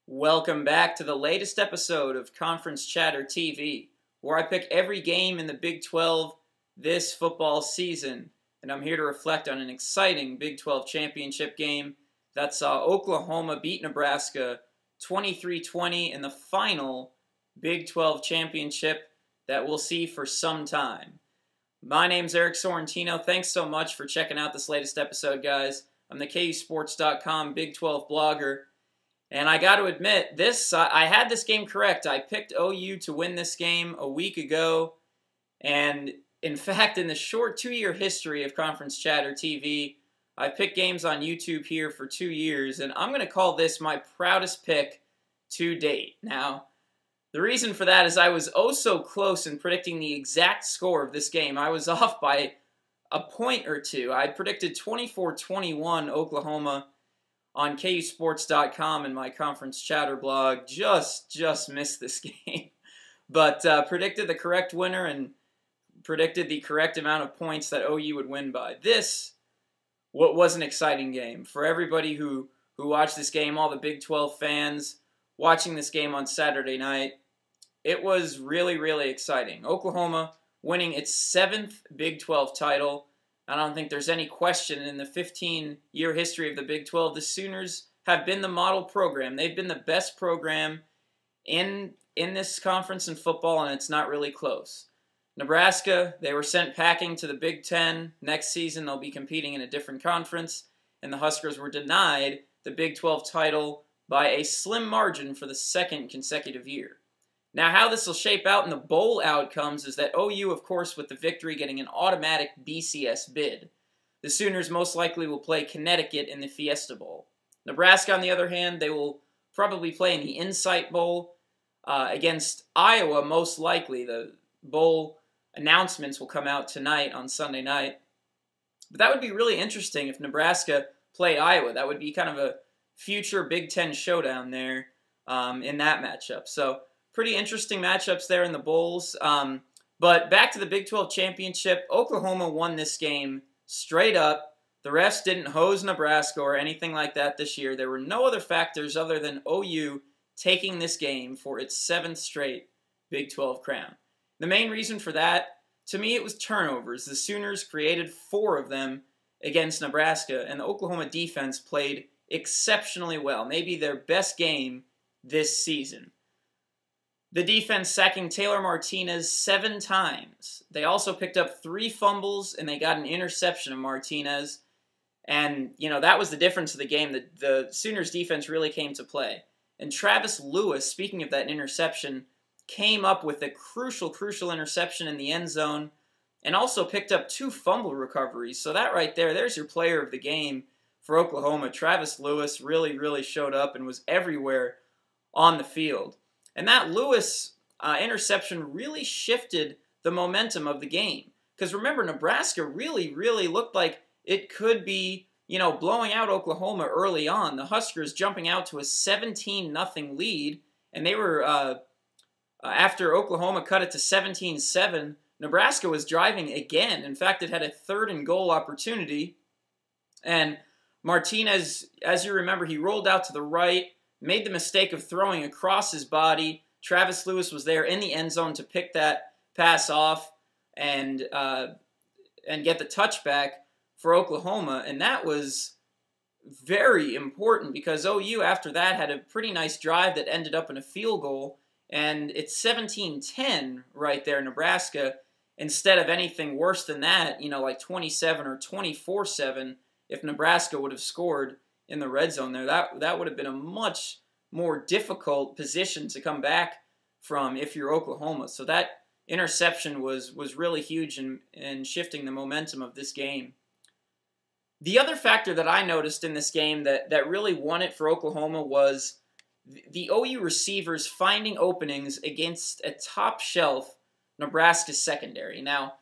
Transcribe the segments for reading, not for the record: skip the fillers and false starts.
Welcome back to the latest episode of Conference Chatter TV, where I pick every game in the Big 12 this football season, and I'm here to reflect on an exciting Big 12 championship game that saw Oklahoma beat Nebraska 23-20 in the final Big 12 championship that we'll see for some time. My name's Eric Sorrentino. Thanks so much for checking out this latest episode, guys. I'm the KUSports.com Big 12 blogger. And I got to admit, I had this game correct. I picked OU to win this game a week ago. And in fact, in the short 2-year history of Conference Chatter TV, I picked games on YouTube here for 2 years. And I'm going to call this my proudest pick to date. Now, the reason for that is I was oh so close in predicting the exact score of this game. I was off by a point or two. I predicted 24-21 Oklahoma on KUSports.com and my Conference Chatter blog. Just missed this game. But predicted the correct winner and predicted the correct amount of points that OU would win by. This was an exciting game. For everybody who watched this game, all the Big 12 fans watching this game on Saturday night, it was really, really exciting. Oklahoma winning its 7th Big 12 title. I don't think there's any question in the 15-year history of the Big 12, the Sooners have been the model program. They've been the best program in this conference in football, and it's not really close. Nebraska, they were sent packing to the Big 10. Next season, they'll be competing in a different conference, and the Huskers were denied the Big 12 title by a slim margin for the 2nd consecutive year. Now, how this will shape out in the bowl outcomes is that OU, of course, with the victory, getting an automatic BCS bid. The Sooners most likely will play Connecticut in the Fiesta Bowl. Nebraska, on the other hand, they will probably play in the Insight Bowl against Iowa, most likely. The bowl announcements will come out tonight on Sunday night. But that would be really interesting if Nebraska play Iowa. That would be kind of a future Big Ten showdown there in that matchup. So, pretty interesting matchups there in the bowls. But back to the Big 12 championship, Oklahoma won this game straight up. The refs didn't hose Nebraska or anything like that this year. There were no other factors other than OU taking this game for its 7th straight Big 12 crown. The main reason for that, to me, it was turnovers. The Sooners created 4 of them against Nebraska, and the Oklahoma defense played exceptionally well, maybe their best game this season. The defense sacking Taylor Martinez 7 times. They also picked up 3 fumbles, and they got an interception of Martinez. And, that was the difference of the game. The Sooners defense really came to play. And Travis Lewis, speaking of that interception, came up with a crucial interception in the end zone and also picked up 2 fumble recoveries. So that right there's your player of the game for Oklahoma. Travis Lewis really showed up and was everywhere on the field. And that Lewis interception really shifted the momentum of the game. Because remember, Nebraska really looked like it could be, blowing out Oklahoma early on. The Huskers jumping out to a 17-0 lead. And they were, after Oklahoma cut it to 17-7, Nebraska was driving again. In fact, it had a 3rd and goal opportunity. And Martinez, as you remember, he rolled out to the right, made the mistake of throwing across his body. Travis Lewis was there in the end zone to pick that pass off and get the touchback for Oklahoma. And that was very important because OU, after that, had a pretty nice drive that ended up in a field goal. And it's 17-10 right there, Nebraska, instead of anything worse than that, like 27 or 24-7 if Nebraska would have scored in the red zone there. That would have been a much more difficult position to come back from if you're Oklahoma. So that interception was really huge in shifting the momentum of this game. The other factor that I noticed in this game that really won it for Oklahoma was the OU receivers finding openings against a top-shelf Nebraska secondary. Now,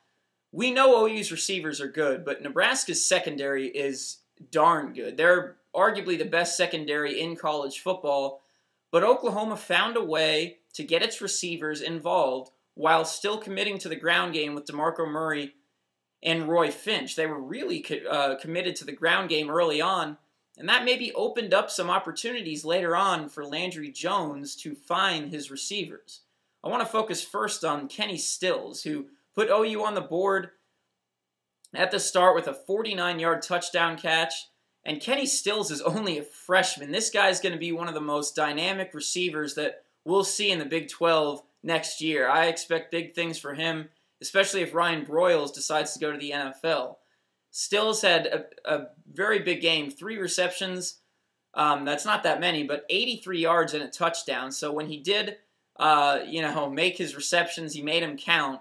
we know OU's receivers are good, but Nebraska's secondary is darn good. They're arguably the best secondary in college football, but Oklahoma found a way to get its receivers involved while still committing to the ground game with DeMarco Murray and Roy Finch. They were really committed to the ground game early on, And that maybe opened up some opportunities later on for Landry Jones to find his receivers. I want to focus first on Kenny Stills, who put OU on the board at the start with a 49-yard touchdown catch. And Kenny Stills is only a freshman. This guy's going to be one of the most dynamic receivers that we'll see in the Big 12 next year. I expect big things for him, especially if Ryan Broyles decides to go to the NFL. Stills had a very big game, 3 receptions. That's not that many, but 83 yards and a touchdown. So when he did, make his receptions, he made them count,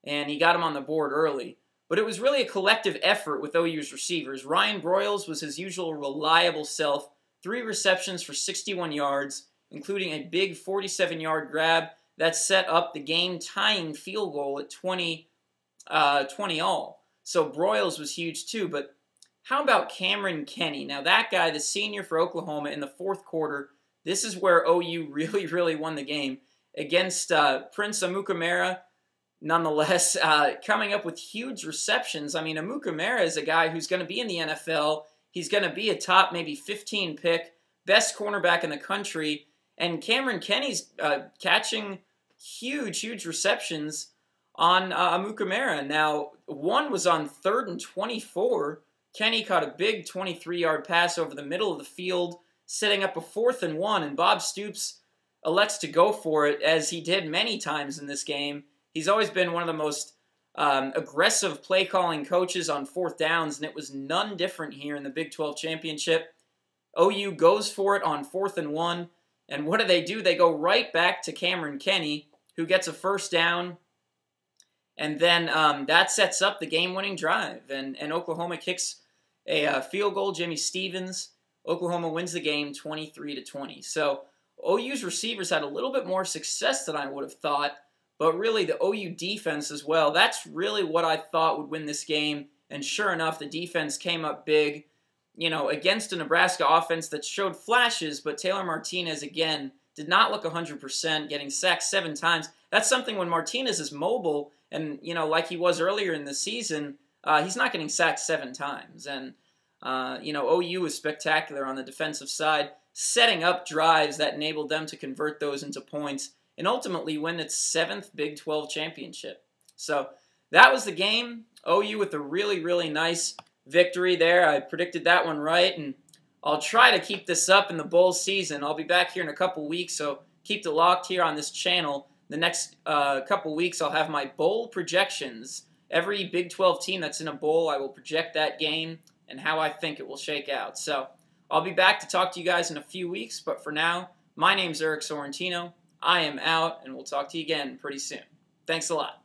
and he got him on the board early. But it was really a collective effort with OU's receivers. Ryan Broyles was his usual reliable self, 3 receptions for 61 yards, including a big 47-yard grab that set up the game-tying field goal at 20 all. So Broyles was huge too, but how about Cameron Kenny? Now that guy, the senior for Oklahoma in the fourth quarter, this is where OU really, really won the game against Prince Amukamara. Nonetheless, coming up with huge receptions. I mean, Amukamara is a guy who's going to be in the NFL. He's going to be a top maybe 15 pick, best cornerback in the country. And Cameron Kenny's catching huge receptions on Amukamara. Now, one was on 3rd and 24. Kenny caught a big 23-yard pass over the middle of the field, setting up a 4th and 1, and Bob Stoops elects to go for it, as he did many times in this game. He's always been one of the most aggressive play-calling coaches on 4th downs, and it was none different here in the Big 12 Championship. OU goes for it on 4th and 1, and what do? They go right back to Cameron Kenny, who gets a 1st down, and then that sets up the game-winning drive, and Oklahoma kicks a field goal. Jimmy Stevens. Oklahoma wins the game 23-20. So OU's receivers had a little bit more success than I would have thought, but really the OU defense as well. That's really what I thought would win this game, and sure enough, the defense came up big, against a Nebraska offense that showed flashes, but Taylor Martinez, again, did not look 100%, getting sacked 7 times. That's something when Martinez is mobile, and, like he was earlier in the season, he's not getting sacked 7 times. And, OU was spectacular on the defensive side, setting up drives that enabled them to convert those into points and ultimately win its 7th Big 12 championship. So that was the game. OU with a really, really nice victory there. I predicted that one right, and I'll try to keep this up in the bowl season. I'll be back here in a couple weeks, so keep it locked here on this channel. The next couple weeks, I'll have my bowl projections. Every Big 12 team that's in a bowl, I will project that game and how I think it will shake out. So I'll be back to talk to you guys in a few weeks, but for now, my name's Eric Sorrentino. I am out, and we'll talk to you again pretty soon. Thanks a lot.